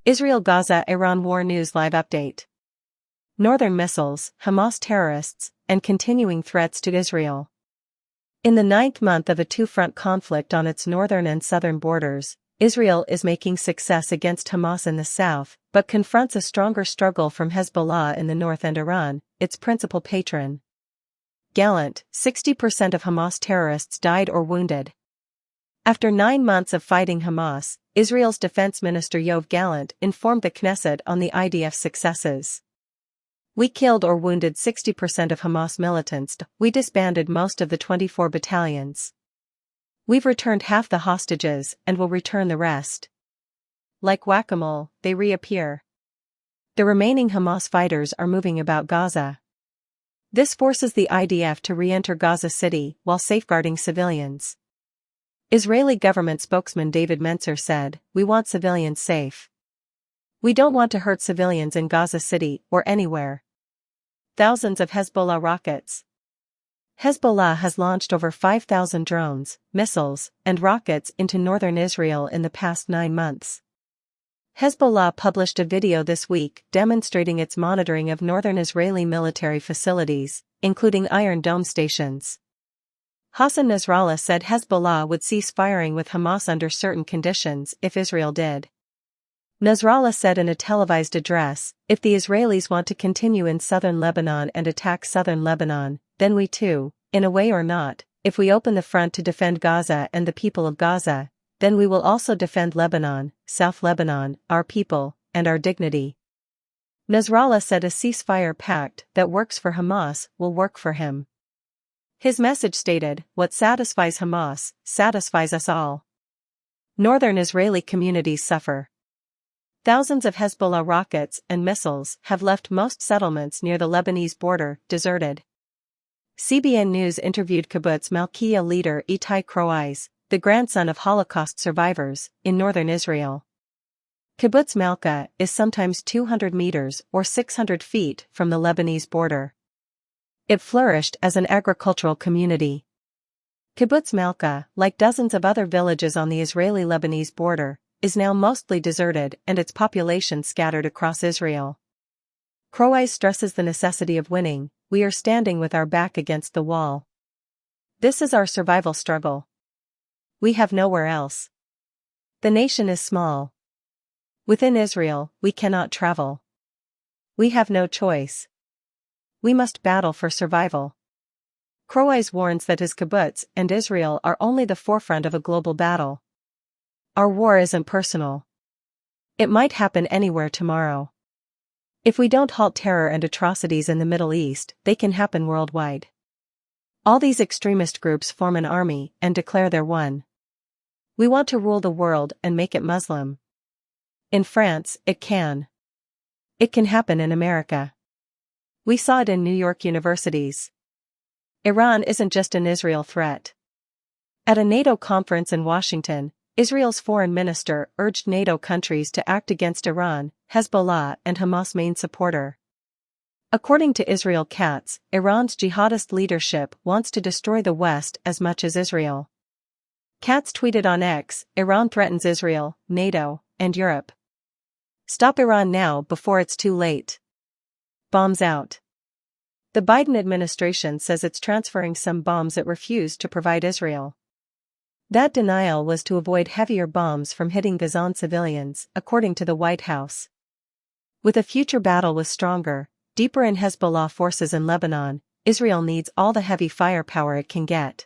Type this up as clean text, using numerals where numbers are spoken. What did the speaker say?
Israel-Gaza Iran War News Live Update. Northern missiles, Hamas terrorists, and continuing threats to Israel. In the ninth month of a two-front conflict on its northern and southern borders, Israel is making success against Hamas in the south, but confronts a stronger struggle from Hezbollah in the north and Iran, its principal patron. Gallant, 60% of Hamas terrorists died or wounded. After 9 months of fighting Hamas, Israel's Defense Minister Yoav Gallant informed the Knesset on the IDF's successes. "We killed or wounded 60% of Hamas militants. We disbanded most of the 24 battalions. We've returned half the hostages and will return the rest. Like whack-a-mole, they reappear. The remaining Hamas fighters are moving about Gaza. This forces the IDF to re-enter Gaza City while safeguarding civilians." Israeli government spokesman David Mencer said, "We want civilians safe. We don't want to hurt civilians in Gaza City or anywhere." Thousands of Hezbollah rockets. Hezbollah has launched over 5,000 drones, missiles, and rockets into northern Israel in the past 9 months. Hezbollah published a video this week demonstrating its monitoring of northern Israeli military facilities, including Iron Dome stations. Hassan Nasrallah said Hezbollah would cease firing with Hamas under certain conditions if Israel did. Nasrallah said in a televised address, "If the Israelis want to continue in southern Lebanon and attack southern Lebanon, then we too, in a way or not, if we open the front to defend Gaza and the people of Gaza, then we will also defend Lebanon, South Lebanon, our people, and our dignity." Nasrallah said a ceasefire pact that works for Hamas will work for him. His message stated, "What satisfies Hamas, satisfies us all." Northern Israeli communities suffer. Thousands of Hezbollah rockets and missiles have left most settlements near the Lebanese border deserted. CBN News interviewed Kibbutz Malkiah leader Itai Krois, the grandson of Holocaust survivors, in northern Israel. Kibbutz Malka is sometimes 200 meters or 600 feet from the Lebanese border. It flourished as an agricultural community. Kibbutz Malka, like dozens of other villages on the Israeli-Lebanese border, is now mostly deserted and its population scattered across Israel. Krois stresses the necessity of winning. "We are standing with our back against the wall. This is our survival struggle. We have nowhere else. The nation is small. Within Israel, we cannot travel. We have no choice. We must battle for survival." Krois warns that his kibbutz and Israel are only the forefront of a global battle. "Our war isn't personal. It might happen anywhere tomorrow. If we don't halt terror and atrocities in the Middle East, they can happen worldwide. All these extremist groups form an army and declare they're one. We want to rule the world and make it Muslim. In France, it can. It can happen in America. We saw it in New York universities. Iran isn't just an Israel threat." At a NATO conference in Washington, Israel's foreign minister urged NATO countries to act against Iran, Hezbollah, and Hamas' main supporter. According to Israel Katz, Iran's jihadist leadership wants to destroy the West as much as Israel. Katz tweeted on X, "Iran threatens Israel, NATO, and Europe. Stop Iran now before it's too late. Bombs out." The Biden administration says it's transferring some bombs it refused to provide Israel. That denial was to avoid heavier bombs from hitting Gazan civilians, according to the White House. With a future battle with stronger, deeper in Hezbollah forces in Lebanon, Israel needs all the heavy firepower it can get.